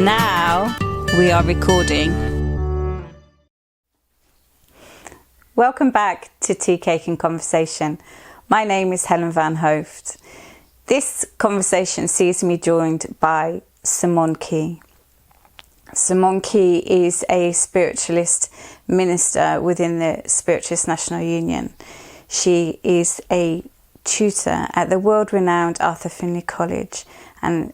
Now we are recording. Welcome back to Tea, Cake and Conversation. My name is Helen van Hooft. This conversation sees me joined by Simone Key. Simone Key is a spiritualist minister within the Spiritualist National Union. She is a tutor at the world-renowned Arthur Findlay College and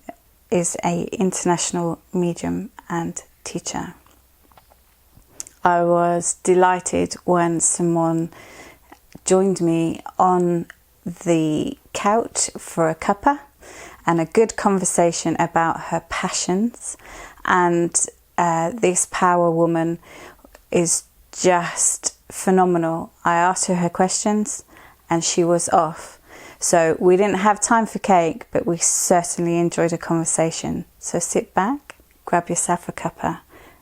is an international medium and teacher. I was delighted when Simone joined me on the couch for a cuppa and a good conversation about her passions. And this power woman is just phenomenal. I asked her questions and she was off. So we didn't have time for cake, but we certainly enjoyed a conversation. So sit back, grab yourself a cuppa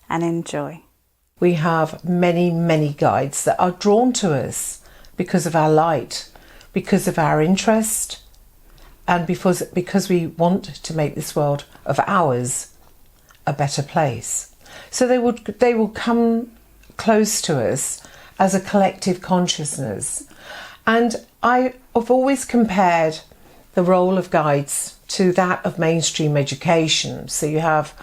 and enjoy. We have many, many guides that are drawn to us because of our light, because of our interest, and because we want to make this world of ours a better place. So they will come close to us as a collective consciousness. And I have always compared the role of guides to that of mainstream education. So you have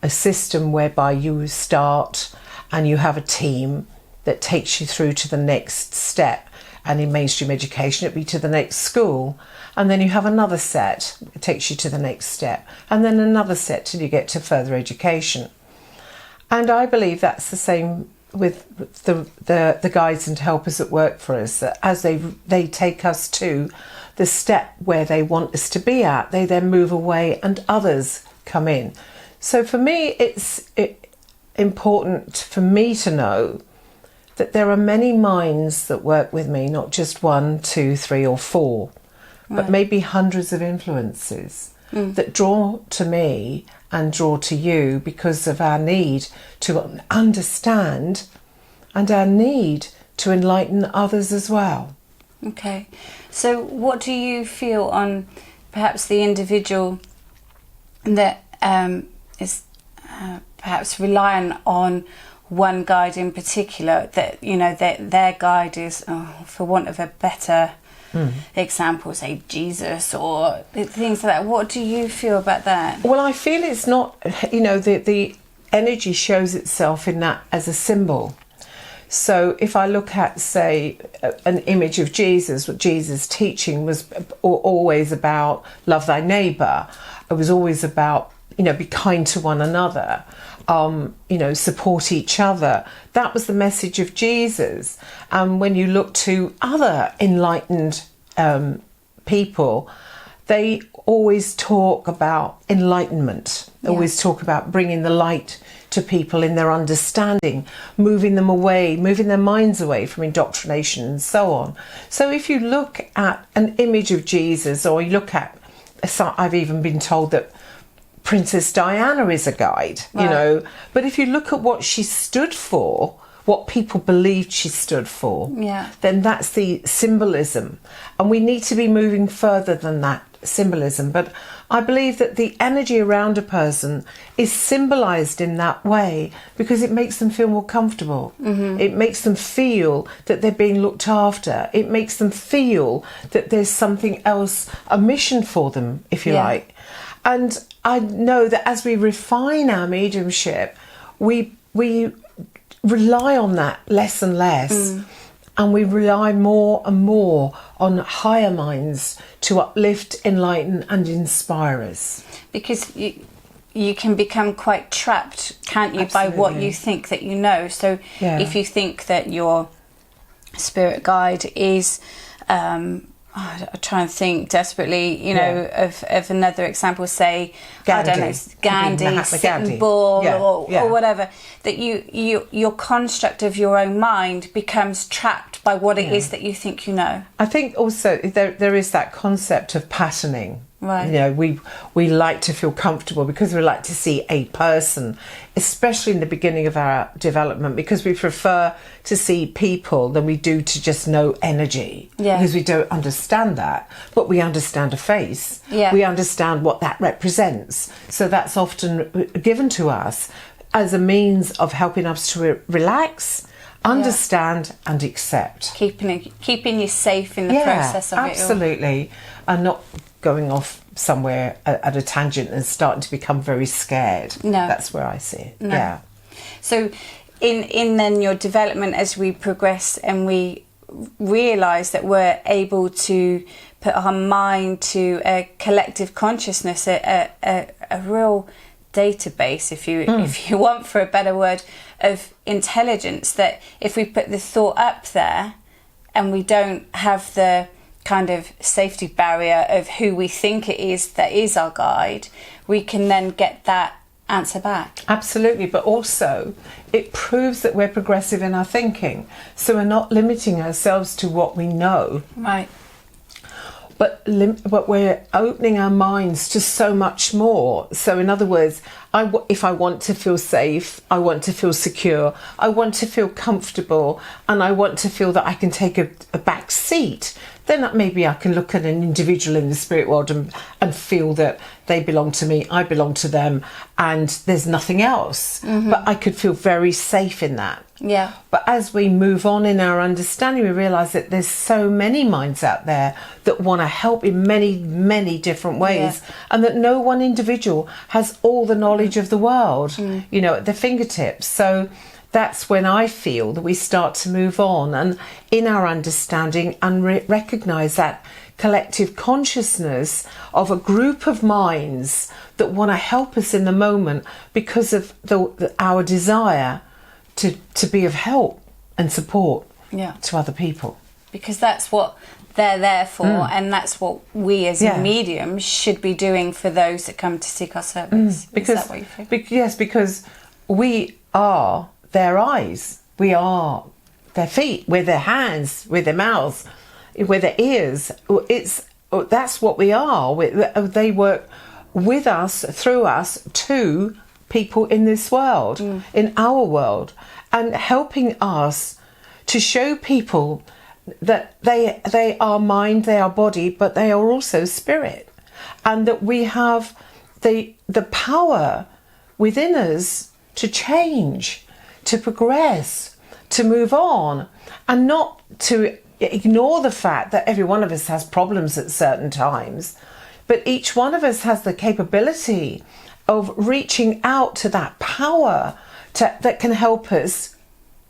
a system whereby you start and you have a team that takes you through to the next step. And in mainstream education, it'd be to the next school. And then you have another set that takes you to the next step. And then another set till you get to further education. And I believe that's the same with the guides and helpers that work for us. That as they take us to the step where they want us to be at, they then move away and others come in. So for me, it's important for me to know that there are many minds that work with me, not just 1, 2, 3 or 4, but maybe hundreds of influences that draw to me and draw to you because of our need to understand and our need to enlighten others as well. Okay, so what do you feel on perhaps the individual that is perhaps relying on one guide in particular, that you know that their guide is, for want of a better example, say Jesus or things like that? What do you feel about that? Well, I feel it's not, the energy shows itself in that as a symbol. So if I look at, say, an image of Jesus, what Jesus' teaching was always about love thy neighbour. It was always about, be kind to one another, support each other. That was the message of Jesus. And when you look to other enlightened people, they always talk about enlightenment. They always talk about bringing the light to people in their understanding, moving their minds away from indoctrination and so on. So if you look at an image of Jesus, or you look at, I've even been told that Princess Diana is a guide, but if you look at what she stood for, what people believed she stood for, then that's the symbolism. And we need to be moving further than that symbolism. But I believe that the energy around a person is symbolised in that way because it makes them feel more comfortable. It makes them feel that they're being looked after. It makes them feel that there's something else, a mission for them, if you like. And I know that as we refine our mediumship, we rely on that less and less, and we rely more and more on higher minds to uplift, enlighten and inspire us. Because you can become quite trapped, can't you, by what you think that you know. So if you think that your spirit guide is I try and think desperately, of another example, say, Gandhi. I don't know, Gandhi, Sitting Bull, or whatever, that your construct of your own mind becomes trapped by what it is that you think you know. I think also there is that concept of patterning. Right. You know, we like to feel comfortable because we like to see a person, especially in the beginning of our development, because we prefer to see people than we do to just know energy. Yeah. Because we don't understand that, but we understand a face. Yeah. We understand what that represents. So that's often given to us as a means of helping us to relax, understand and accept. Keeping you safe in the process of it all. Absolutely. And not going off somewhere at a tangent and starting to become very scared. No. That's where I see it. No. Yeah. So in then your development, as we progress and we realise that we're able to put our mind to a collective consciousness, a real database, if you want, for a better word, of intelligence, that if we put the thought up there and we don't have the kind of safety barrier of who we think it is that is our guide, we can then get that answer back. Absolutely, but also it proves that we're progressive in our thinking. So we're not limiting ourselves to what we know. Right. But we're opening our minds to so much more. So in other words, if I want to feel safe, I want to feel secure, I want to feel comfortable, and I want to feel that I can take a back seat, then maybe I can look at an individual in the spirit world and feel that they belong to me, I belong to them, and there's nothing else. Mm-hmm. But I could feel very safe in that. Yeah. But as we move on in our understanding, we realise that there's so many minds out there that want to help in many, many different ways, and that no one individual has all the knowledge of the world, you know, at their fingertips. So that's when I feel that we start to move on and in our understanding and recognise that collective consciousness of a group of minds that want to help us in the moment because of our desire to be of help and support to other people. Because that's what they're there for, and that's what we as mediums should be doing for those that come to seek our service. Because, is that what you think? Yes, because we are their eyes, we are their feet, we're their hands, we're their mouths, we're their ears. That's what we are. They work with us, through us, to people in this world, in our world, and helping us to show people that they are mind, they are body, but they are also spirit, and that we have the power within us to change, to progress, to move on, and not to ignore the fact that every one of us has problems at certain times, but each one of us has the capability of reaching out to that power that can help us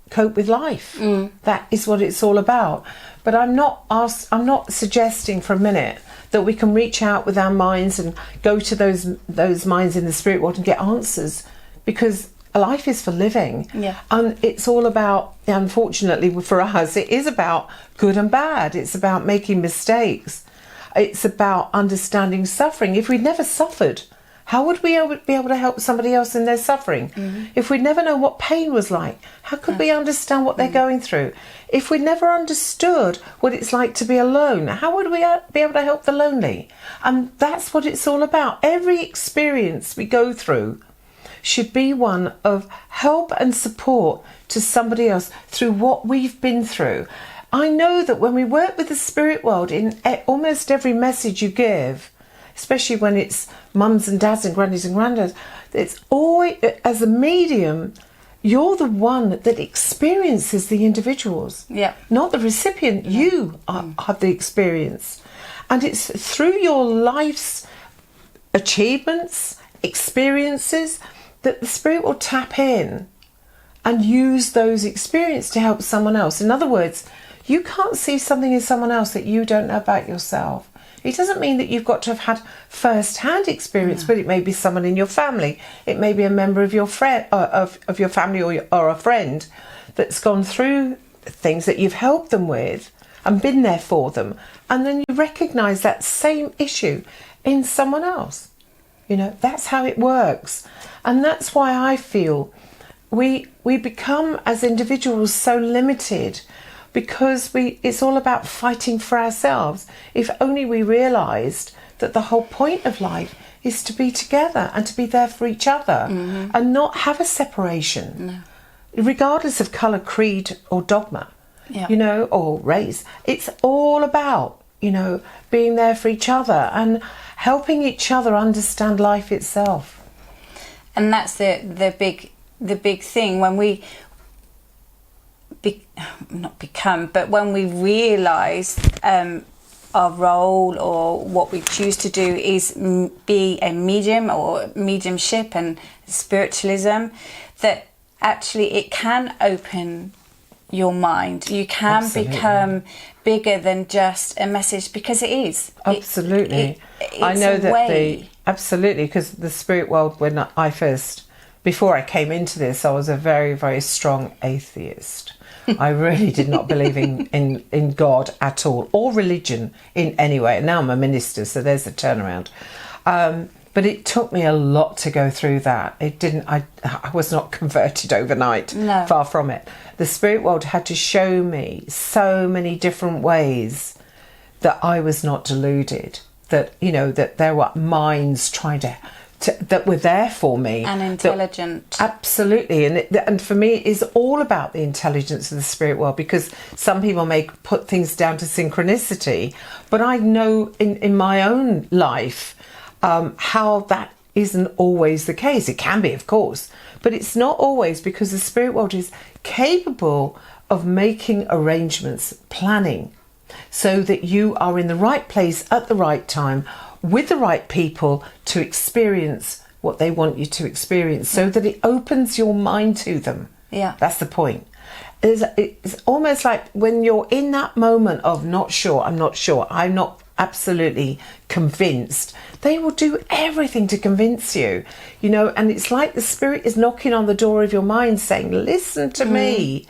cope with life. That is what it's all about. But I'm not suggesting for a minute that we can reach out with our minds and go to those minds in the spirit world and get answers, because life is for living. And it's all about, unfortunately for us, it is about good and bad. It's about making mistakes. It's about understanding suffering. If we'd never suffered, how would we be able to help somebody else in their suffering? If we'd never known what pain was like, how could we understand what they're going through? If we'd never understood what it's like to be alone, how would we be able to help the lonely? And that's what it's all about. Every experience we go through should be one of help and support to somebody else through what we've been through. I know that when we work with the spirit world, in almost every message you give, especially when it's mums and dads and grannies and granddads, it's always, as a medium, you're the one that experiences the individuals, not the recipient. You have the experience, and it's through your life's achievements, experiences, that the spirit will tap in and use those experiences to help someone else. In other words, you can't see something in someone else that you don't know about yourself. It doesn't mean that you've got to have had first-hand experience, but it may be someone in your family. It may be a member of your friend, of your family, or a friend that's gone through things that you've helped them with and been there for them, and then you recognise that same issue in someone else. You know, that's how it works, and that's why I feel we become as individuals so limited. Because it's all about fighting for ourselves. If only we realised that the whole point of life is to be together and to be there for each other and not have a separation, regardless of colour, creed or dogma, you know, or race. It's all about, you know, being there for each other and helping each other understand life itself. And that's the big thing when we when we realise our role, or what we choose to do is be a medium or mediumship and spiritualism, that actually it can open your mind. You can become bigger than just a message, because it is. Absolutely. I know that absolutely, because the spirit world, when before I came into this, I was a very, very strong atheist. I really did not believe in God at all, or religion in any way. And now I'm a minister, so there's a turnaround. But it took me a lot to go through that. I was not converted overnight. No. Far from it. The spirit world had to show me so many different ways that I was not deluded. That, you know, that there were minds trying that were there for me, and intelligent. Absolutely. And for me, it is all about the intelligence of the spirit world, because some people may put things down to synchronicity, but I know in my own life how that isn't always the case. It can be, of course, but it's not always, because the spirit world is capable of making arrangements, planning, so that you are in the right place at the right time with the right people to experience what they want you to experience, so that it opens your mind to them. Yeah. That's the point. It's almost like when you're in that moment of I'm not absolutely convinced, they will do everything to convince you, you know, and it's like the spirit is knocking on the door of your mind saying, listen to me.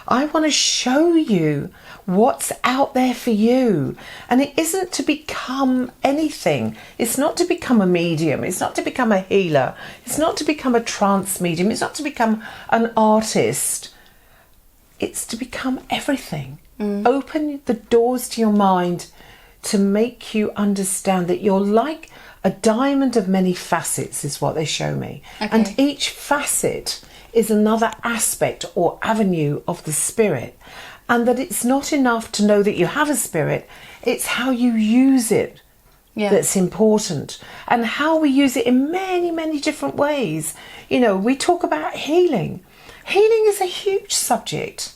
I want to show you what's out there for you. And it isn't to become anything. It's not to become a medium. It's not to become a healer. It's not to become a trance medium. It's not to become an artist. It's to become everything. Open the doors to your mind to make you understand that you're like a diamond of many facets, is what they show me. Okay. And each facet is another aspect or avenue of the spirit, and that it's not enough to know that you have a spirit, it's how you use it that's important, and how we use it in many, many different ways. You know, we talk about healing. Healing is a huge subject.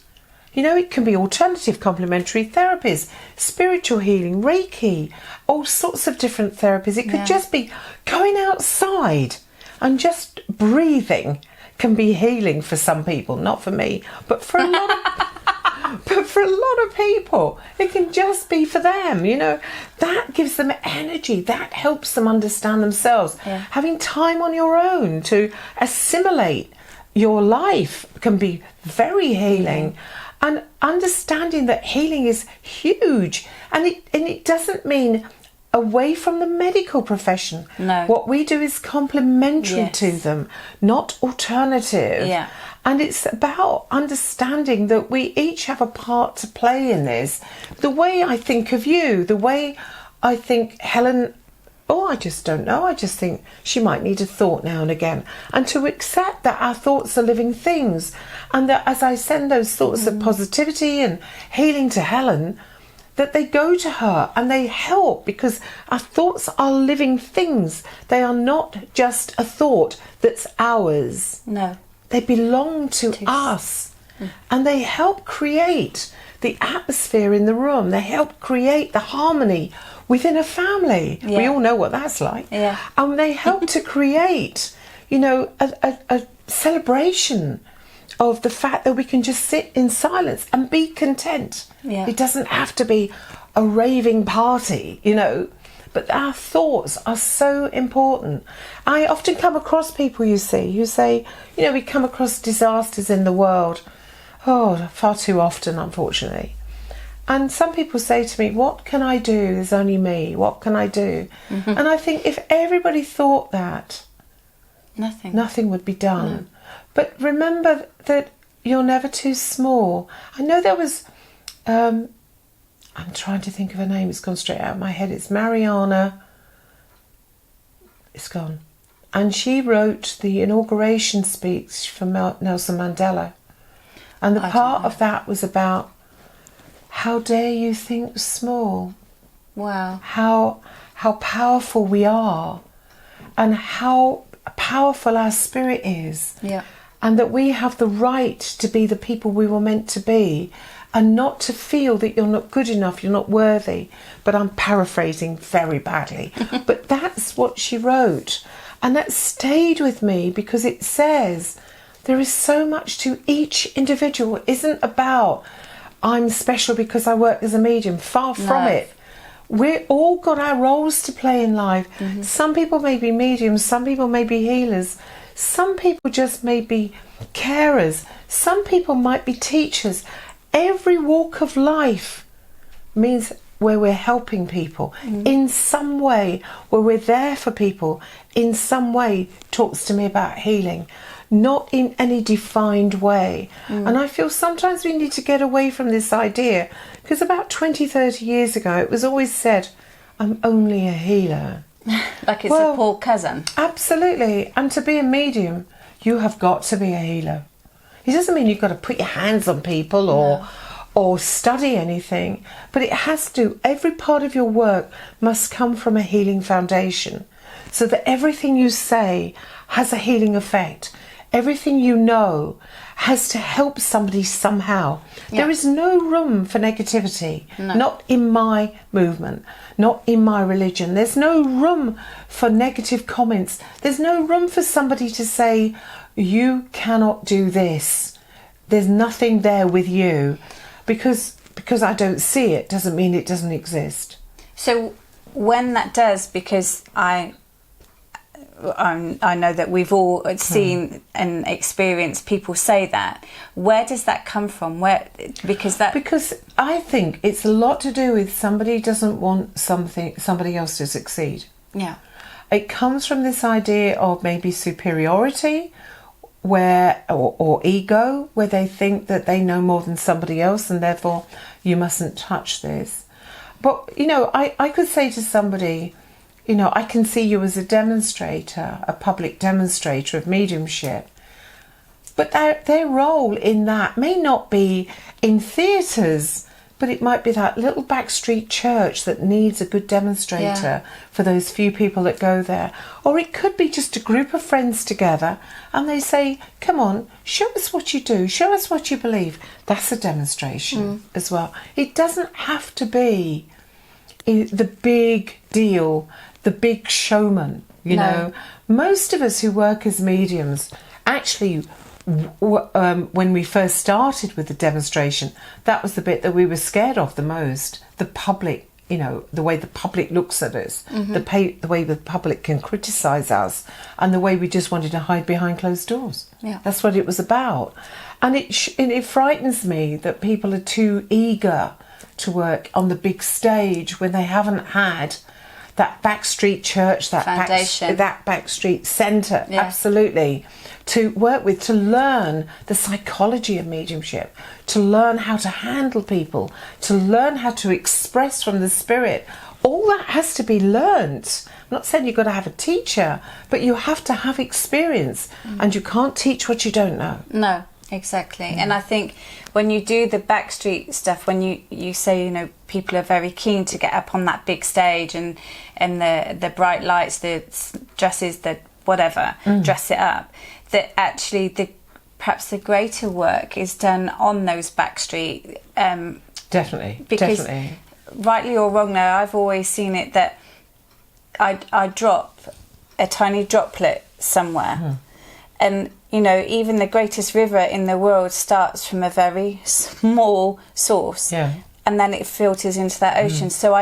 You know, it can be alternative complementary therapies, spiritual healing, Reiki, all sorts of different therapies. It could just be going outside and just breathing can be healing for some people, not for me, but for a lot of people, it can just be for them. You know, that gives them energy, that helps them understand themselves. Having time on your own to assimilate your life can be very healing. And understanding that healing is huge, and it doesn't mean away from the medical profession. No. What we do is complementary to them, not alternative. Yeah. And it's about understanding that we each have a part to play in this. The way I think of you, the way I think Helen, I just don't know. I just think she might need a thought now and again. And to accept that our thoughts are living things, and that as I send those thoughts of positivity and healing to Helen, that they go to her and they help, because our thoughts are living things. They are not just a thought that's ours. No. They belong to us. And they help create the atmosphere in the room. They help create the harmony within a family. Yeah. We all know what that's like. Yeah. And they help to create, you know, a celebration of the fact that we can just sit in silence and be content. Yeah. It doesn't have to be a raving party, you know, but our thoughts are so important. I often come across people, you see, who say, you know, we come across disasters in the world, far too often, unfortunately. And some people say to me, what can I do? There's only me. What can I do? Mm-hmm. And I think if everybody thought that, nothing would be done. No. But remember that you're never too small. I know there was, I'm trying to think of her name, it's gone straight out of my head. It's Mariana it's gone. And she wrote the inauguration speech for Nelson Mandela. And the part of that was about, how dare you think small? Wow. How powerful we are, and how powerful our spirit is. Yeah. And that we have the right to be the people we were meant to be, and not to feel that you're not good enough, you're not worthy. But I'm paraphrasing very badly. But that's what she wrote. And that stayed with me, because it says there is so much to each individual. It isn't about, I'm special because I work as a medium. Far from it. We've all got our roles to play in life. Some people may be mediums, some people may be healers, some people just may be carers, some people might be teachers. Every walk of life means where we're helping people in some way, where we're there for people in some way, talks to me about healing, not in any defined way. And I feel sometimes we need to get away from this idea, because about 20, 30 years ago it was always said, I'm only a healer. Like it's a poor cousin. Absolutely. And to be a medium, you have got to be a healer. It doesn't mean you've got to put your hands on people or study anything, but it has to. Every part of your work must come from a healing foundation, so that everything you say has a healing effect. Everything you know has to help somebody somehow. Yeah. There is no room for negativity, not in my movement, not in my religion. There's no room for negative comments. There's no room for somebody to say, you cannot do this. There's nothing there with you. Because I don't see it doesn't mean it doesn't exist. So when that does, because I know that we've all seen and experienced people say that, where does that come from? Because I think it's a lot to do with somebody doesn't want somebody else to succeed. Yeah. It comes from this idea of maybe superiority, or ego, where they think that they know more than somebody else, and therefore you mustn't touch this. But I could say to somebody, I can see you as a demonstrator, a public demonstrator of mediumship, but their role in that may not be in theatres, but it might be that little backstreet church that needs a good demonstrator for those few people that go there. Or it could be just a group of friends together, and they say, come on, show us what you do, show us what you believe. That's a demonstration as well. It doesn't have to be the big deal, the big showman, you know. Most of us who work as mediums, actually, when we first started with the demonstration, that was the bit that we were scared of the most. The public, the way the public looks at us, the way the public can criticise us, and the way we just wanted to hide behind closed doors. Yeah. That's what it was about. And it frightens me that people are too eager to work on the big stage when they haven't had that backstreet church, that foundation, that backstreet centre, absolutely, to work with, to learn the psychology of mediumship, to learn how to handle people, to learn how to express from the spirit. All that has to be learnt. I'm not saying you've got to have a teacher, but you have to have experience, and you can't teach what you don't know. No. Exactly. And I think when you do the backstreet stuff, when you say, people are very keen to get up on that big stage and the bright lights, the dresses, the whatever, dress it up, that actually perhaps the greater work is done on those backstreet. Definitely. Because rightly or wrongly, I've always seen it that I drop a tiny droplet somewhere, and even the greatest river in the world starts from a very small source, and then it filters into that ocean. So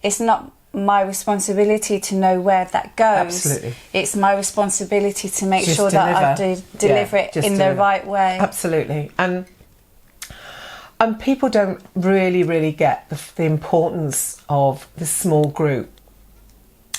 it's not my responsibility to know where that goes. Absolutely. It's my responsibility to make sure that I deliver it in the right way. Absolutely. And people don't really get the importance of the small group,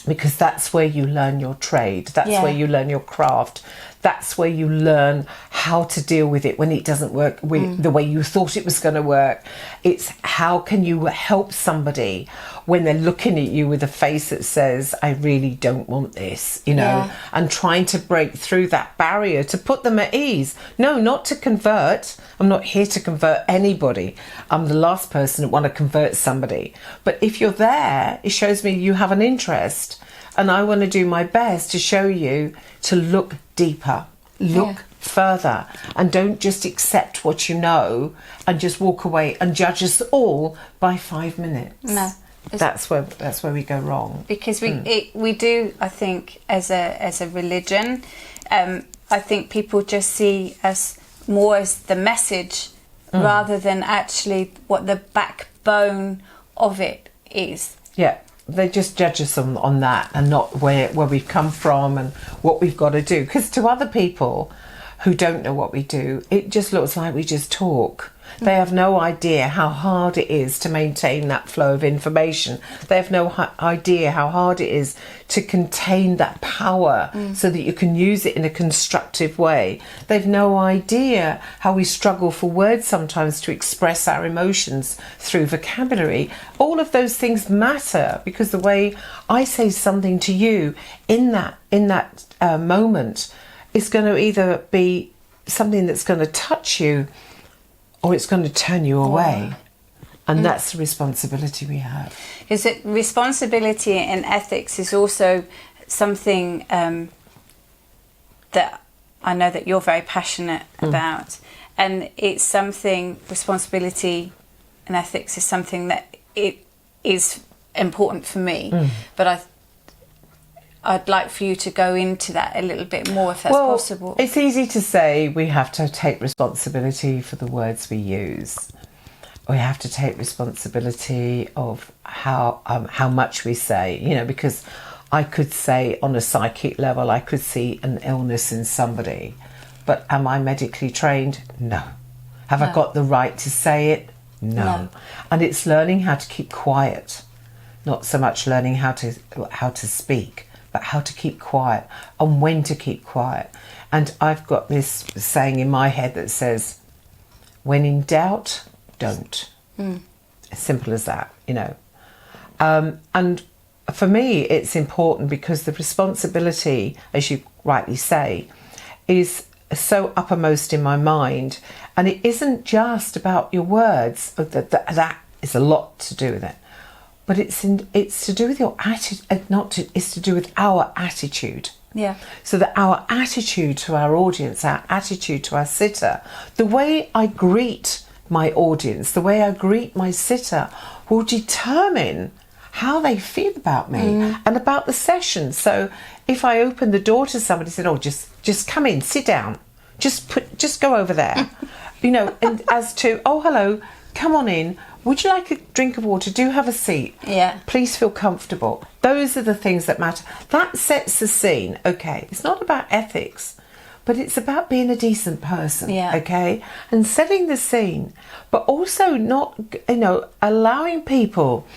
because that's where you learn your trade, that's where you learn your craft, That's where you learn how to deal with it when it doesn't work the way you thought it was going to work. It's how can you help somebody when they're looking at you with a face that says, I really don't want this, you know, and trying to break through that barrier to put them at ease. No, not to convert. I'm not here to convert anybody. I'm the last person that want to convert somebody. But if you're there, it shows me you have an interest. And I want to do my best to show you to look deeper, look further, and don't just accept what you know and just walk away and judge us all by 5 minutes. No. That's where we go wrong. Because we do, I think, as a religion, I think people just see us more as the message rather than actually what the backbone of it is. Yeah, they just judge us on that and not where we've come from and what we've got to do. Because to other people who don't know what we do, it just looks like we just talk. They have no idea how hard it is to maintain that flow of information. They have no idea how hard it is to contain that power so that you can use it in a constructive way. They've no idea how we struggle for words sometimes to express our emotions through vocabulary. All of those things matter because the way I say something to you in that moment is going to either be something that's going to touch you or it's going to turn you away. And that's the responsibility we have. Is it responsibility and ethics is also something that I know that you're very passionate about. And it's something, responsibility and ethics is something that it is important for me. But I'd like for you to go into that a little bit more if that's possible. It's easy to say we have to take responsibility for the words we use. We have to take responsibility of how much we say, you know, because I could say on a psychic level, I could see an illness in somebody, but am I medically trained? No. Have I got the right to say it? No. And it's learning how to keep quiet, not so much learning how to speak, but how to keep quiet and when to keep quiet. And I've got this saying in my head that says, when in doubt, don't. As simple as that, you know. And for me, it's important because the responsibility, as you rightly say, is so uppermost in my mind. And it isn't just about your words. That is a lot to do with it. But it's to do with your attitude, it's to do with our attitude. Yeah. So that our attitude to our audience, our attitude to our sitter, the way I greet my audience, the way I greet my sitter will determine how they feel about me and about the session. So if I open the door to somebody and said, oh, just come in, sit down, just go over there, you know, and as to, oh, hello, come on in. Would you like a drink of water? Do have a seat. Yeah. Please feel comfortable. Those are the things that matter. That sets the scene. Okay. It's not about ethics, but it's about being a decent person. Yeah. Okay. And setting the scene, but also not, you know, allowing people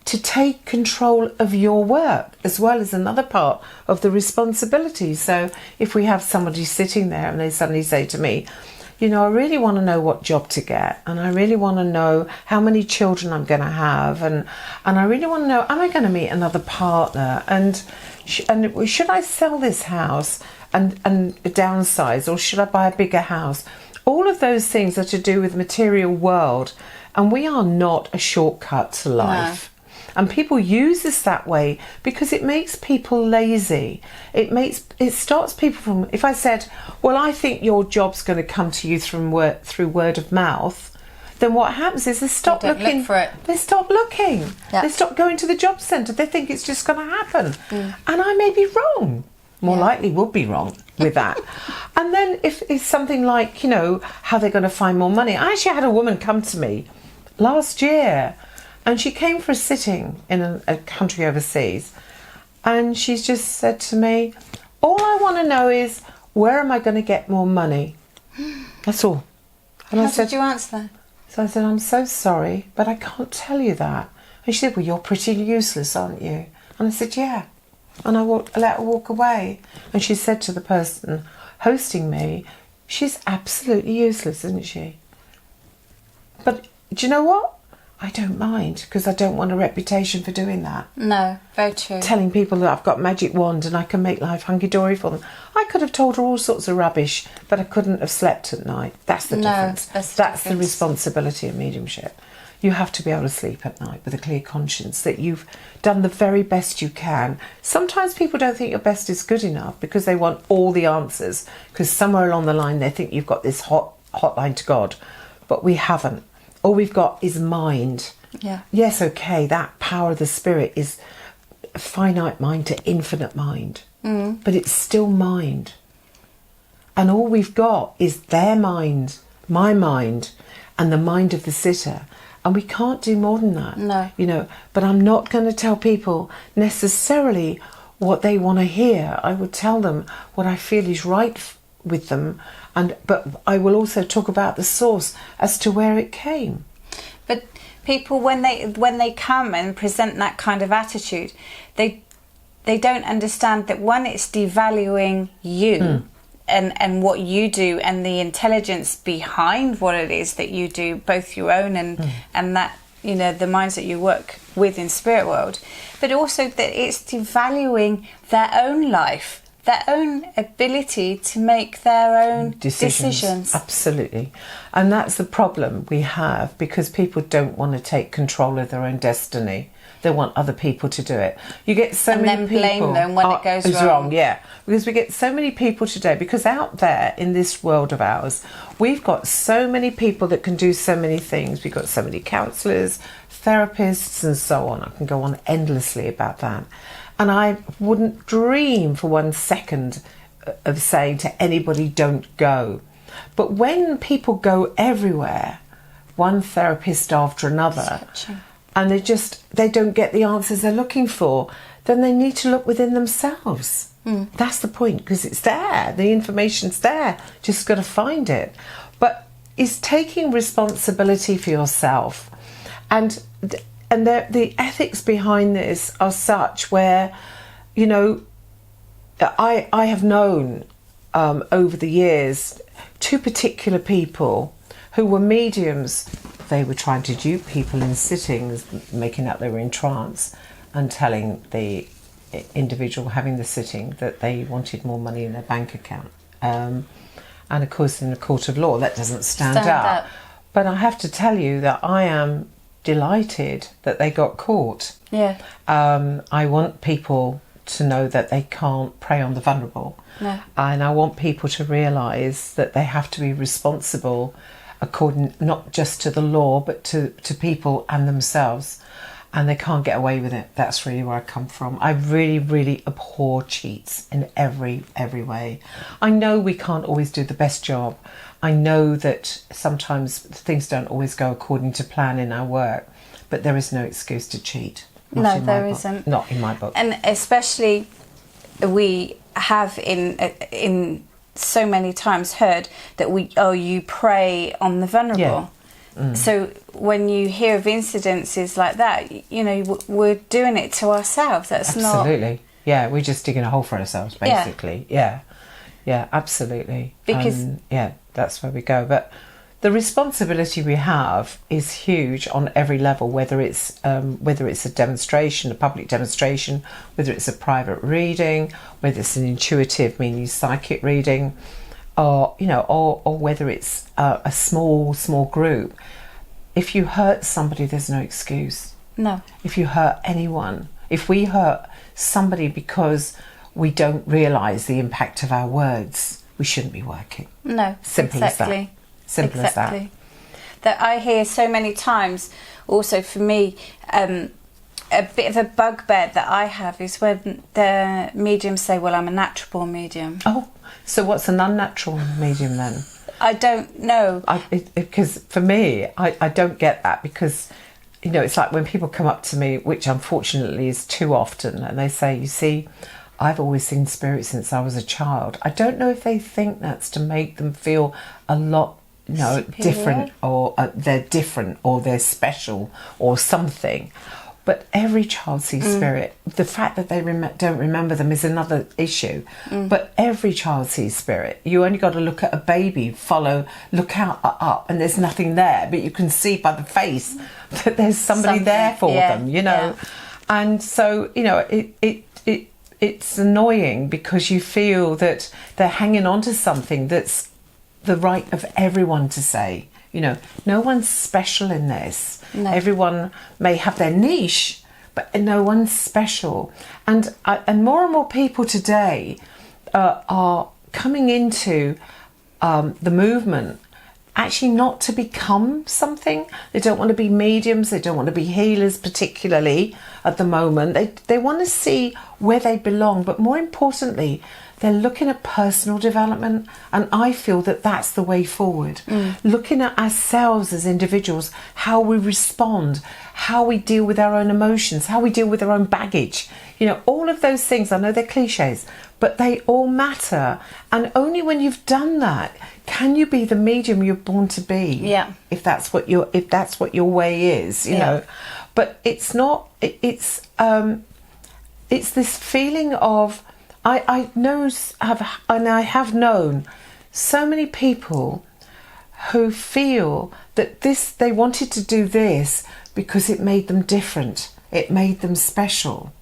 to take control of your work as well as another part of the responsibility. So if we have somebody sitting there and they suddenly say to me, you know, I really want to know what job to get, and I really want to know how many children I'm going to have, and I really want to know, am I going to meet another partner, and should I sell this house and downsize, or should I buy a bigger house? All of those things are to do with the material world, and we are not a shortcut to life. No. And people use this that way because it makes people lazy. It stops people from, if I said, well, I think your job's going to come to you through word of mouth, then what happens is they stop looking. Look for it. They stop looking. Yep. They stop going to the job centre. They think it's just going to happen. And I may be wrong. More likely would be wrong with that. And then if it's something like, you know, how they're going to find more money. I actually had a woman come to me last year, and she came for a sitting in a country overseas, and she's just said to me, all I want to know is, where am I going to get more money? That's all. And How did you answer that? So I said, I'm so sorry, but I can't tell you that. And she said, well, you're pretty useless, aren't you? And I said, yeah. And I let her walk away. And she said to the person, hosting me, she's absolutely useless, isn't she? But do you know what? I don't mind, because I don't want a reputation for doing that. No, very true. Telling people that I've got a magic wand and I can make life hunky-dory for them. I could have told her all sorts of rubbish, but I couldn't have slept at night. That's the difference. That's the responsibility of mediumship. You have to be able to sleep at night with a clear conscience that you've done the very best you can. Sometimes people don't think your best is good enough because they want all the answers, because somewhere along the line they think you've got this hotline to God, but we haven't. All we've got is mind. Yeah. Yes, okay, that power of the spirit is finite mind to infinite mind, but it's still mind. And all we've got is their mind, my mind, and the mind of the sitter. And we can't do more than that. No. You know, but I'm not going to tell people necessarily what they want to hear. I would tell them what I feel is right with them, but I will also talk about the source as to where it came. But people, when they come and present that kind of attitude, they don't understand that, one, it's devaluing you and what you do and the intelligence behind what it is that you do, both your own and that, you know, the minds that you work with in spirit world, but also that it's devaluing their own life, their own ability to make their own decisions. Absolutely. And that's the problem we have, because people don't want to take control of their own destiny. They want other people to do it. You get so many people... And then blame them when it goes wrong. Yeah, because we get so many people today, because out there in this world of ours, we've got so many people that can do so many things. We've got so many counsellors, therapists and so on. I can go on endlessly about that. And I wouldn't dream for 1 second of saying to anybody, don't go. But when people go everywhere, one therapist after another, and they don't get the answers they're looking for, then they need to look within themselves. That's the point, because it's there. The information's there. Just got to find it. But it's taking responsibility for yourself. And the ethics behind this are such where, you know, I have known over the years 2 particular people who were mediums. They were trying to dupe people in sittings, making up they were in trance, and telling the individual having the sitting that they wanted more money in their bank account. And of course, in a court of law, that doesn't stand up. But I have to tell you that I am delighted that they got caught. Yeah. I want people to know that they can't prey on the vulnerable. No. And I want people to realise that they have to be responsible according not just to the law, but to people and themselves. And they can't get away with it. That's really where I come from. I really, really abhor cheats in every way. I know we can't always do the best job. I know that sometimes things don't always go according to plan in our work, but there is no excuse to cheat. No, there isn't. Not in my book. And especially we have in so many times heard that you prey on the vulnerable. Yeah. So when you hear of incidences like that, you know, we're doing it to ourselves. That's absolutely. Yeah, we're just digging a hole for ourselves, basically. Yeah, absolutely. Because that's where we go. But the responsibility we have is huge on every level, whether it's a demonstration, a public demonstration, whether it's a private reading, whether it's an intuitive, meaning psychic reading, or whether it's a small group. If you hurt somebody, there's no excuse. No. If you hurt anyone, if we hurt somebody because we don't realise the impact of our words, we shouldn't be working. No. Simple as that. Simple as that. That I hear so many times. Also, for me, a bit of a bugbear that I have is when the mediums say, "Well, I'm a natural-born medium." Oh, so what's an unnatural medium then? I don't know. Because for me, I don't get that, because, you know, it's like when people come up to me, which unfortunately is too often, and they say, "You see, I've always seen spirits since I was a child." I don't know if they think that's to make them feel a lot, you know, superior, different, or they're different, or they're special, or something. But every child sees spirit. The fact that they don't remember them is another issue. But every child sees spirit. You only got to look at a baby, look out up, and there's nothing there, but you can see by the face that there's somebody there for them, you know. And so, you know, it's annoying because you feel that they're hanging on to something that's the right of everyone to say. You know, no one's special in this. No. Everyone may have their niche, but no one's special. And more people today are coming into the movement actually not to become something. They don't want to be mediums. They don't want to be healers, particularly at the moment. They want to see where they belong. But more importantly, they're looking at personal development, and I feel that that's the way forward. Looking at ourselves as individuals, how we respond, how we deal with our own emotions, how we deal with our own baggage. You know, all of those things, I know they're cliches, but they all matter. And only when you've done that can you be the medium you're born to be. Yeah. If that's what your way is, you know. But it's not. It's this feeling of. I have known so many people who feel that they wanted to do this because it made them different. It made them special.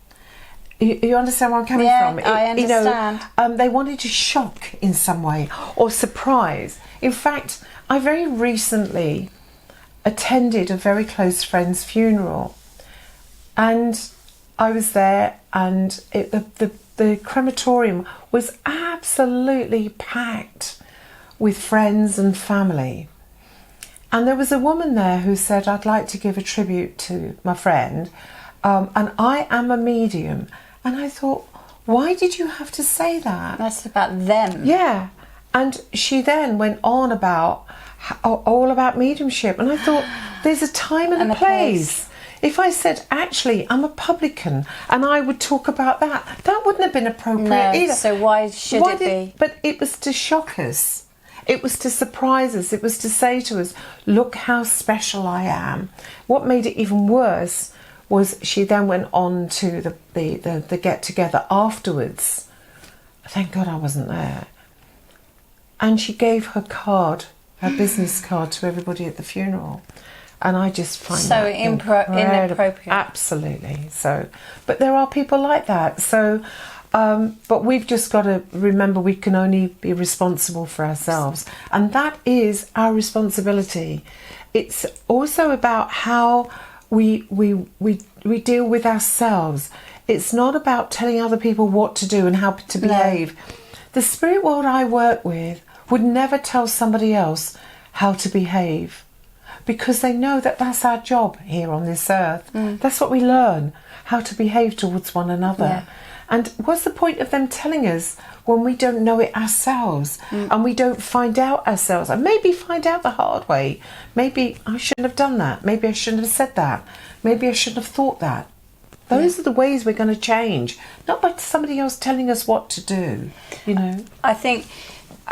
You understand where I'm coming from? I understand. You know, they wanted to shock in some way or surprise. In fact, I very recently attended a very close friend's funeral, and I was there, and the crematorium was absolutely packed with friends and family. And there was a woman there who said, I'd like to give a tribute to my friend, and I am a medium. And I thought, why did you have to say that? That's about them. Yeah. And she then went on about all about mediumship. And I thought, there's a time and a place. If I said, actually, I'm a publican, and I would talk about that, that wouldn't have been appropriate either. So why should it be? But it was to shock us. It was to surprise us. It was to say to us, look how special I am. What made it even worse was she then went on to the get-together afterwards. Thank God I wasn't there. And she gave her card, her business card, to everybody at the funeral. And I just find so that inappropriate. Absolutely. So, but there are people like that. So, but we've just got to remember we can only be responsible for ourselves, and that is our responsibility. It's also about how we deal with ourselves. It's not about telling other people what to do and how to behave. No. The spirit world I work with would never tell somebody else how to behave, because they know that that's our job here on this earth. That's what we learn, how to behave towards one another. Yeah. And what's the point of them telling us when we don't know it ourselves and we don't find out ourselves? And maybe find out the hard way. Maybe I shouldn't have done that. Maybe I shouldn't have said that. Maybe I shouldn't have thought that. Those are the ways we're going to change, not by somebody else telling us what to do, you know.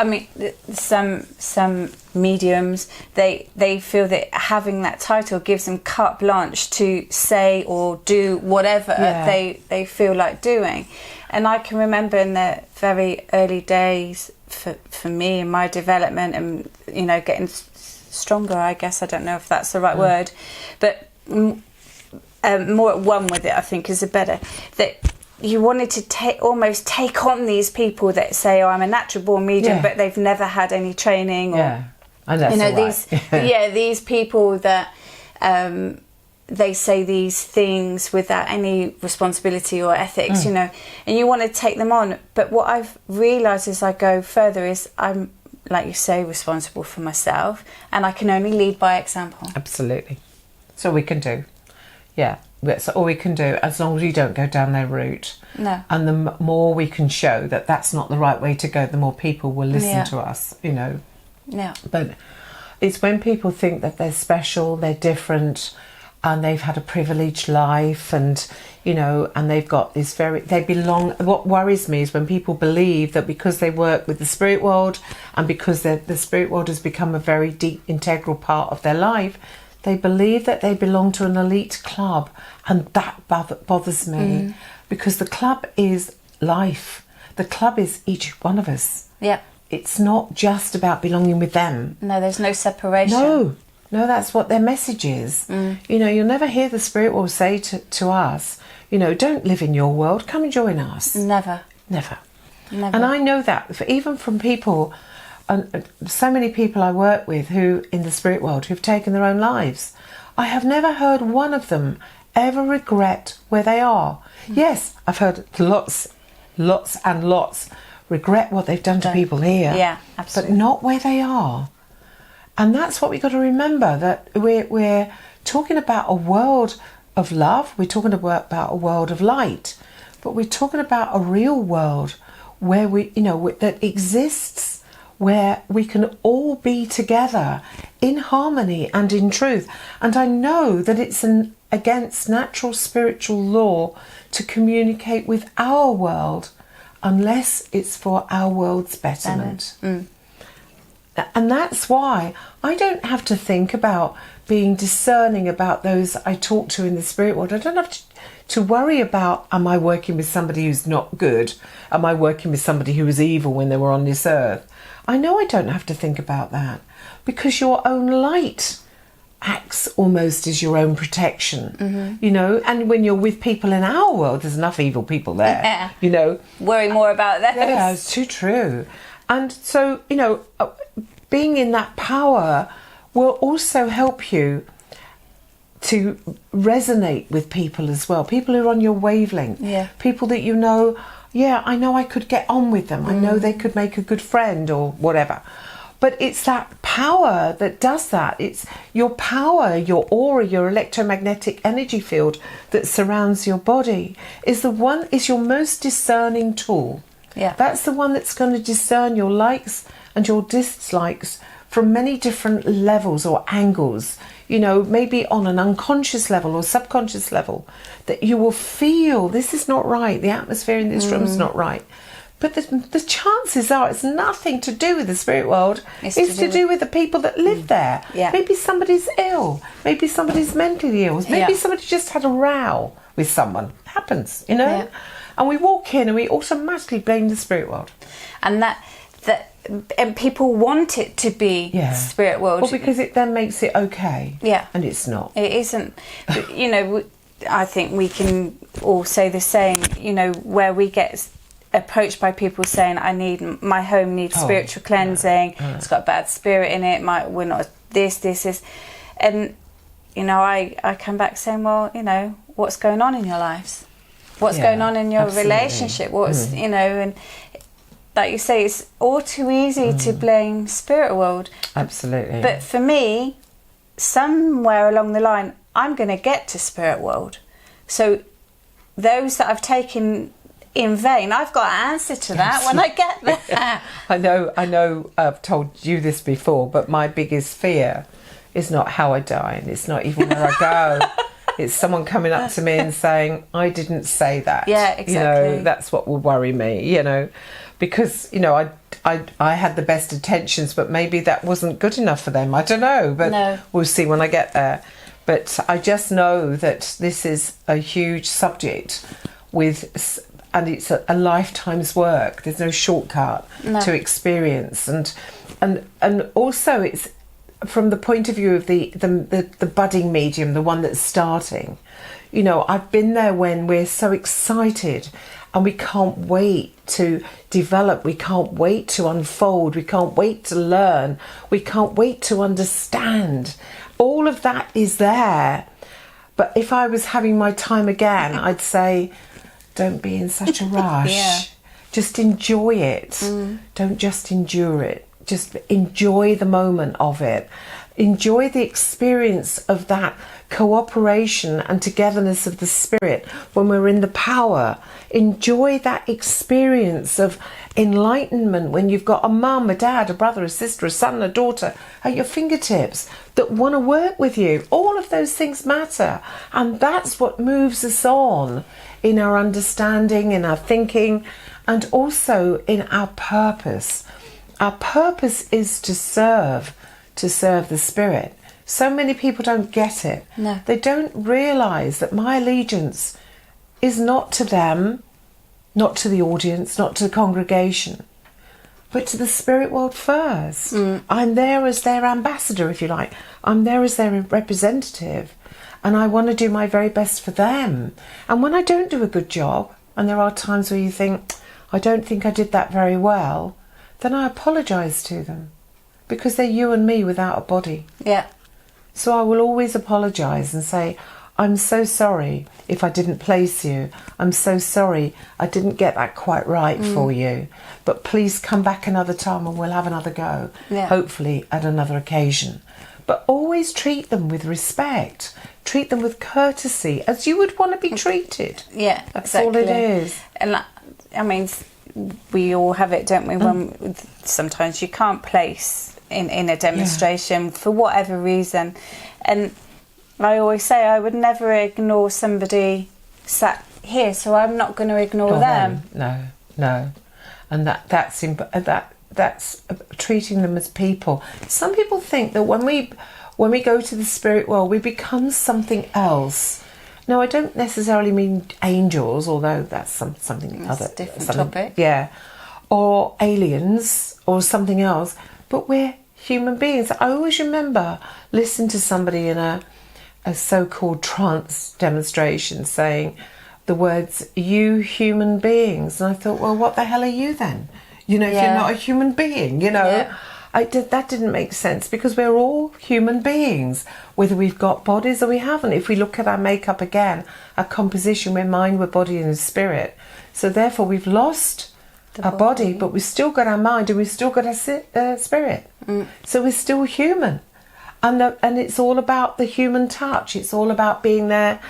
I mean, some mediums, they feel that having that title gives them carte blanche to say or do whatever they feel like doing. And I can remember in the very early days for me in my development and, you know, getting stronger, I guess, I don't know if that's the right word, but more at one with it, I think, is a better, that you wanted to almost take on these people that say, oh, I'm a natural born medium, but they've never had any training, or and that's, you know, these people that they say these things without any responsibility or ethics, you know, and you want to take them on. But what I've realised as I go further is I'm, like you say, responsible for myself, and I can only lead by example. Absolutely. That's all we can do. Yeah. That's all we can do, as long as we don't go down their route. No. And the more we can show that that's not the right way to go, the more people will listen to us, you know. Yeah. But it's when people think that they're special, they're different, and they've had a privileged life, and, you know, and they've got this they belong. What worries me is when people believe that because they work with the spirit world and because the spirit world has become a very deep, integral part of their life, They believe that they belong to an elite club, and that bothers me because the club is life. The club is each one of us. Yeah. It's not just about belonging with them. No, there's no separation. No, that's what their message is. You know, you'll never hear the spirit world say to us, you know, don't live in your world, come and join us. Never. And I know that even from people, and so many people I work with who in the spirit world who've taken their own lives, I have never heard one of them ever regret where they are. Yes, I've heard lots and lots regret what they've done to people here. Yeah, absolutely. But not where they are. And that's what we've got to remember, that we're talking about a world of love, we're talking about a world of light, but we're talking about a real world where we, you know, that exists, where we can all be together in harmony and in truth. And I know that it's against natural spiritual law to communicate with our world unless it's for our world's betterment. And that's why I don't have to think about being discerning about those I talk to in the spirit world. I don't have to worry about, am I working with somebody who's not good? Am I working with somebody who was evil when they were on this earth? I know I don't have to think about that, because your own light acts almost as your own protection, you know. And when you're with people in our world, there's enough evil people there, you know. Worry more about that. Yeah, it's too true. And so, you know, being in that power will also help you to resonate with people as well. People who are on your wavelength. Yeah. People that you know, yeah, I know I could get on with them. I know they could make a good friend or whatever. But it's that power that does that. It's your power, your aura, your electromagnetic energy field that surrounds your body is your most discerning tool. Yeah. That's the one that's going to discern your likes and your dislikes from many different levels or angles, you know, maybe on an unconscious level or subconscious level, that you will feel this is not right, the atmosphere in this room is not right. But the chances are it's nothing to do with the spirit world. It's to do with the people that live there. Yeah. Maybe somebody's ill. Maybe somebody's mentally ill. Maybe somebody just had a row with someone. It happens, you know? Yeah. And we walk in and we automatically blame the spirit world. And and people want it to be spirit world. Well, because it then makes it okay. Yeah. And it's not. It isn't. But, you know, I think we can all say the same, you know, where we get approached by people saying, my home needs spiritual cleansing, it's got a bad spirit in it, we're not this. And, you know, I come back saying, well, you know, what's going on in your lives? What's going on in your relationship? What's, you know, and like you say, it's all too easy to blame spirit world. Absolutely. But for me, somewhere along the line, I'm going to get to spirit world. So those that I've taken in vain, I've got an answer to that when I get there. I know I've told you this before, but my biggest fear is not how I die, and it's not even where I go. It's someone coming up to me and saying, I didn't say that. Yeah, exactly. You know, that's what will worry me, you know, because, you know, I had the best intentions, but maybe that wasn't good enough for them. I don't know, but we'll see when I get there. But I just know that this is a huge subject and it's a lifetime's work. There's no shortcut to experience. And also it's from the point of view of the budding medium, the one that's starting. You know, I've been there when we're so excited and we can't wait to develop, we can't wait to unfold, we can't wait to learn, we can't wait to understand. All of that is there. But if I was having my time again, I'd say, don't be in such a rush. Just enjoy it. Don't just endure it. Just enjoy the moment of it. Enjoy the experience of that cooperation and togetherness of the spirit when we're in the power. Enjoy that experience of enlightenment when you've got a mum, a dad, a brother, a sister, a son, a daughter at your fingertips that want to work with you. All of those things matter, and that's what moves us on in our understanding, in our thinking, and also in our purpose. Our purpose is to serve the spirit. So many people don't get it. No. They don't realise that my allegiance is not to them, not to the audience, not to the congregation, but to the spirit world first. I'm there as their ambassador, if you like. I'm there as their representative, and I want to do my very best for them. And when I don't do a good job, and there are times where you think, I don't think I did that very well, then I apologise to them, because they're you and me without a body. Yeah. So I will always apologise and say, I'm so sorry if I didn't place you. I'm so sorry I didn't get that quite right for you. But please come back another time and we'll have another go, hopefully at another occasion. But always treat them with respect. Treat them with courtesy, as you would want to be treated. Yeah, That's exactly. all it is. And I mean, we all have it, don't we? When sometimes you can't place in a demonstration for whatever reason. And I always say I would never ignore somebody sat here, so I'm not going to ignore them. No. And that's treating them as people. Some people think that when we go to the spirit world, we become something else. No, I don't necessarily mean angels, although that's something That's other, a different something, topic. yeah, or aliens or something else. But we're human beings. I always remember listening to somebody in a so-called trance demonstration saying the words, "You human beings," and I thought, well, what the hell are you then? You know, if you're not a human being, you know. Yeah. That didn't make sense, because we're all human beings, whether we've got bodies or we haven't. If we look at our makeup again, our composition, we're mind, we're body and spirit. So therefore we've lost our body, but we've still got our mind and we've still got our spirit. So we're still human. And it's all about the human touch. It's all about being there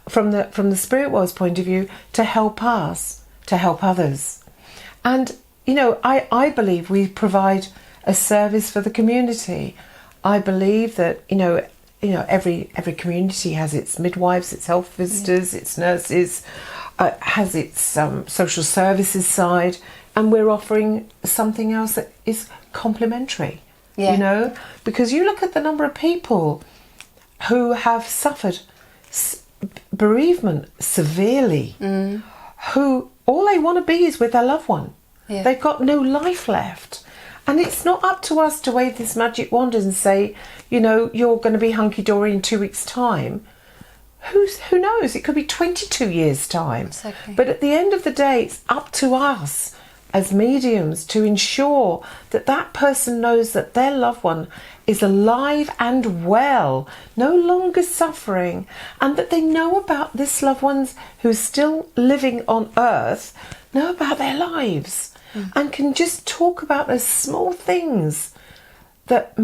from the spirit world's point of view to help us, to help others. And, you know, I believe we provide a service for the community. I believe that, you know, every community has its midwives, its health visitors, its nurses, has its social services side, and we're offering something else that is complementary. You know, because you look at the number of people who have suffered bereavement severely, who all they want to be is with their loved one. They've got no life left. And it's not up to us to wave this magic wand and say, you know, you're going to be hunky-dory in 2 weeks' time. Who knows? It could be 22 years' time. Exactly. But at the end of the day, it's up to us as mediums to ensure that that person knows that their loved one is alive and well, no longer suffering, and that they know about this loved ones who's still living on earth, know about their lives, and can just talk about those small things that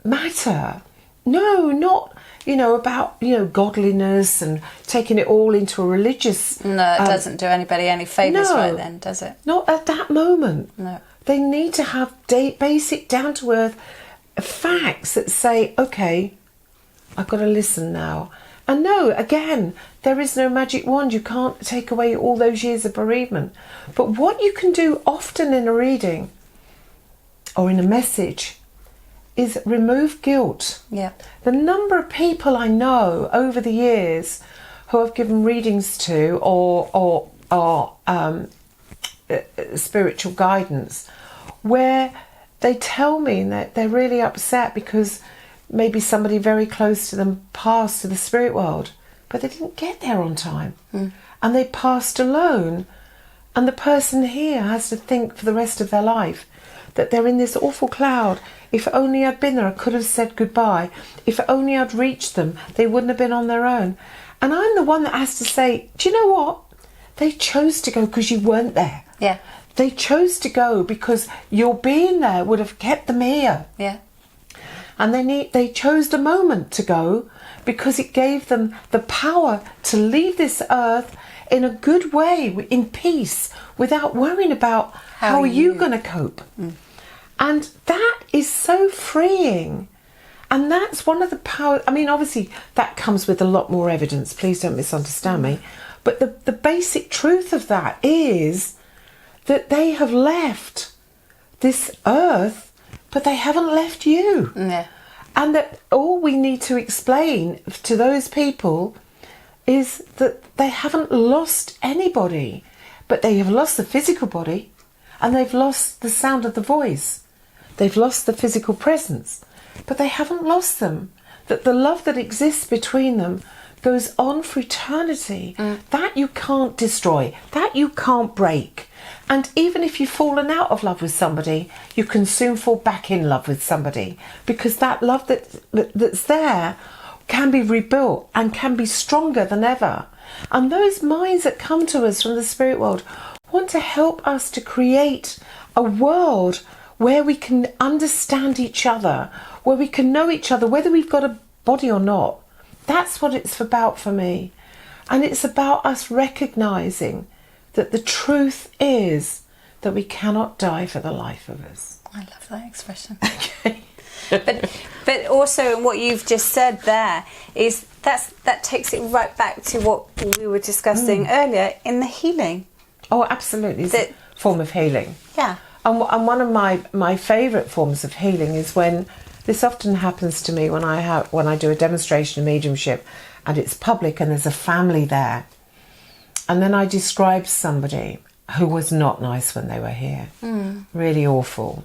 matter. No, not, you know, about, you know, godliness and taking it all into a religious... No, it doesn't do anybody any favours right then, does it? Not at that moment. No. They need to have basic, down-to-earth facts that say, OK, I've got to listen now. And no, again, there is no magic wand. You can't take away all those years of bereavement. But what you can do often in a reading or in a message is remove guilt. Yeah. The number of people I know over the years who I've given readings to or spiritual guidance, where they tell me that they're really upset because maybe somebody very close to them passed to the spirit world, but they didn't get there on time. And they passed alone. And the person here has to think for the rest of their life that they're in this awful cloud. If only I'd been there, I could have said goodbye. If only I'd reached them, they wouldn't have been on their own. And I'm the one that has to say, do you know what? They chose to go because you weren't there. Yeah. They chose to go because your being there would have kept them here. Yeah. And they chose the moment to go because it gave them the power to leave this earth in a good way, in peace, without worrying about how are you going to cope. And that is so freeing. And that's one of the power. I mean, obviously, that comes with a lot more evidence. Please don't misunderstand me. But the basic truth of that is that they have left this earth, but they haven't left you. Yeah. And that all we need to explain to those people is that they haven't lost anybody, but they have lost the physical body, and they've lost the sound of the voice. They've lost the physical presence, but they haven't lost them. That the love that exists between them goes on for eternity. That you can't destroy, that you can't break. And even if you've fallen out of love with somebody, you can soon fall back in love with somebody, because that love that's there can be rebuilt and can be stronger than ever. And those minds that come to us from the spirit world want to help us to create a world where we can understand each other, where we can know each other, whether we've got a body or not. That's what it's about for me. And it's about us recognising that the truth is that we cannot die for the life of us. I love that expression. Okay. But also what you've just said there is that takes it right back to what we were discussing earlier in the healing. Oh, absolutely. It's a form of healing. Yeah. And one of my favourite forms of healing is when this often happens to me when I do a demonstration of mediumship and it's public and there's a family there, and then I describe somebody who was not nice when they were here, really awful,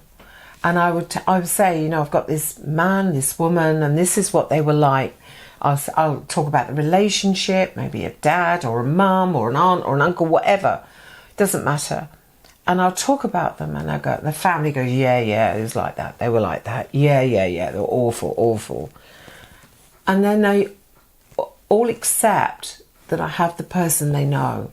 and I would say, you know, I've got this man, this woman, and this is what they were like. I'll talk about the relationship, maybe a dad or a mum or an aunt or an uncle, whatever, doesn't matter. And I'll talk about them, and the family goes, yeah, it was like that. They were like that. Yeah, they were awful. And then they all accept that I have the person they know.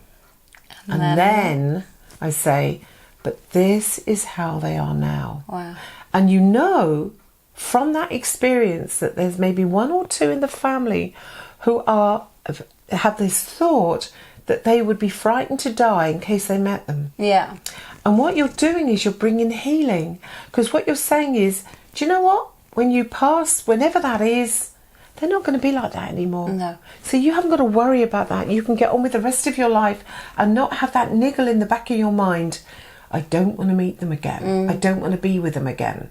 And then I say, but this is how they are now. Wow. And you know from that experience that there's maybe one or two in the family who have this thought that they would be frightened to die in case they met them. Yeah. And what you're doing is you're bringing healing. Because what you're saying is, do you know what? When you pass, whenever that is, they're not going to be like that anymore. No. So you haven't got to worry about that. You can get on with the rest of your life and not have that niggle in the back of your mind. I don't want to meet them again. I don't want to be with them again.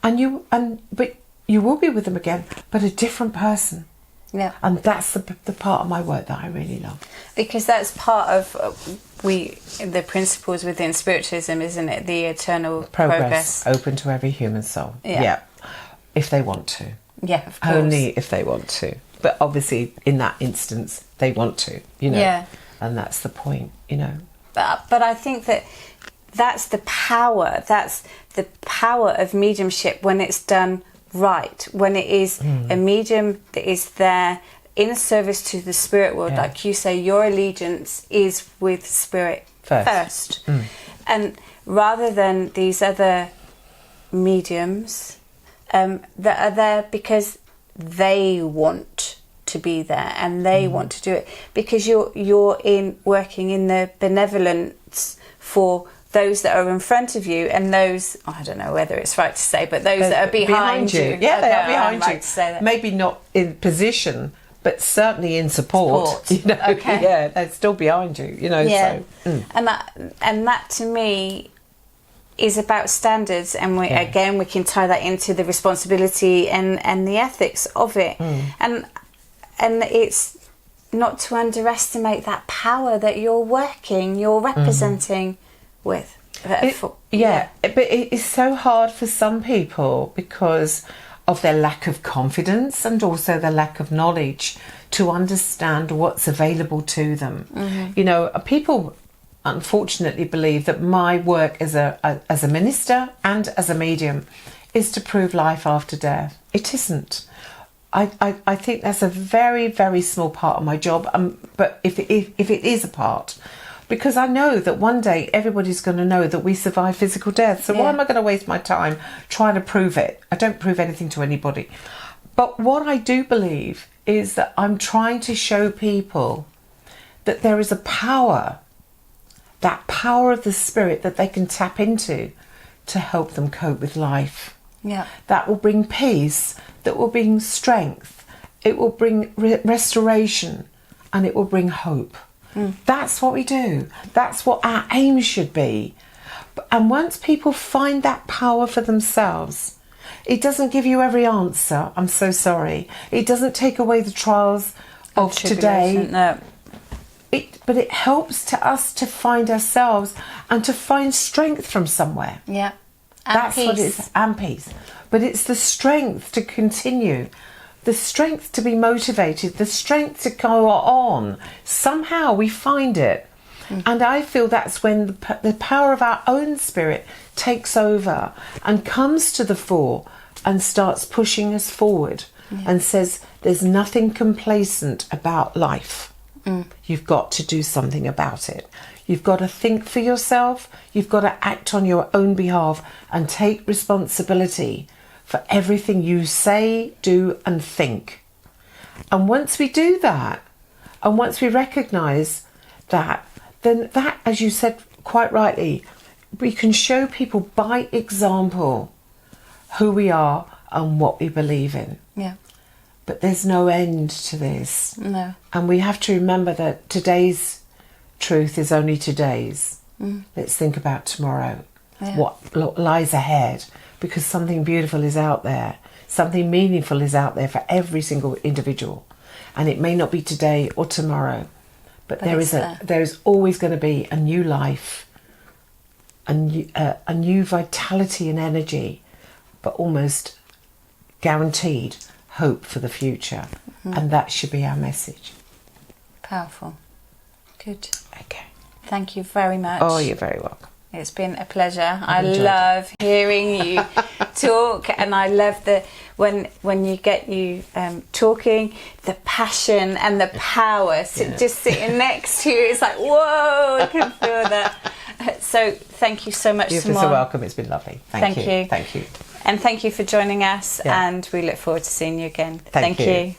But you will be with them again, but a different person. Yeah. And that's the part of my work that I really love. Because that's part of the principles within spiritualism, isn't it? The eternal progress. Open to every human soul. Yeah. If they want to. Yeah, of course. Only if they want to. But obviously, in that instance, they want to, you know. Yeah. And that's the point, you know. But I think that's the power. That's the power of mediumship when it's done right. When it is a medium that is there in service to the spirit world. Yeah. Like you say, your allegiance is with spirit first. And rather than these other mediums that are there because they want to be there and they want to do it, because you're working in the benevolence for those that are in front of you and those, I don't know whether it's right to say, but those that are behind you. Yeah, they are behind you. Right to say that. Maybe not in position, but certainly in support. You know? Okay. Yeah, they're still behind you, you know. Yeah. So, and that to me is about standards, and again we can tie that into the responsibility and the ethics of it, and it's not to underestimate that power that you're representing with. But it is so hard for some people because of their lack of confidence and also their lack of knowledge to understand what's available to them. You know, people unfortunately believe that my work as a minister and as a medium is to prove life after death. It isn't. I think that's a very, very small part of my job, but if it is a part, because I know that one day everybody's going to know that we survive physical death, so why am I going to waste my time trying to prove it? I don't prove anything to anybody. But what I do believe is that I'm trying to show people that there is a power, that power of the spirit that they can tap into to help them cope with life. Yeah. That will bring peace, that will bring strength, it will bring restoration, and it will bring hope. That's what we do. That's what our aim should be. And once people find that power for themselves, It doesn't give you every answer. I'm so sorry. It doesn't take away the trials of today. No. But it helps to us to find ourselves and to find strength from somewhere. Yeah. That's what it is. And peace. But it's the strength to continue, the strength to be motivated, the strength to go on. Somehow we find it. And I feel that's when the power of our own spirit takes over and comes to the fore and starts pushing us forward and says, there's nothing complacent about life. You've got to do something about it. You've got to think for yourself. You've got to act on your own behalf and take responsibility for everything you say, do and think. And once we do that, and once we recognise that, then that, as you said quite rightly, we can show people by example who we are and what we believe in. Yeah. But there's no end to this. No. And we have to remember that today's truth is only today's. Let's think about tomorrow, what lies ahead, because something beautiful is out there. Something meaningful is out there for every single individual. And it may not be today or tomorrow, but there is always going to be a new life, a new vitality and energy, but almost guaranteed hope for the future. And that should be our message. Powerful. Good. Okay. Thank you very much. Oh, you're very welcome. It's been a pleasure. I love hearing you talk, and I love when you get you talking, the passion and the power. Just sitting next to you, it's like, whoa, I can feel that. So thank you so much, Simone. You're so welcome. It's been lovely. Thank you. Thank you. And thank you for joining us, and we look forward to seeing you again. Thank you.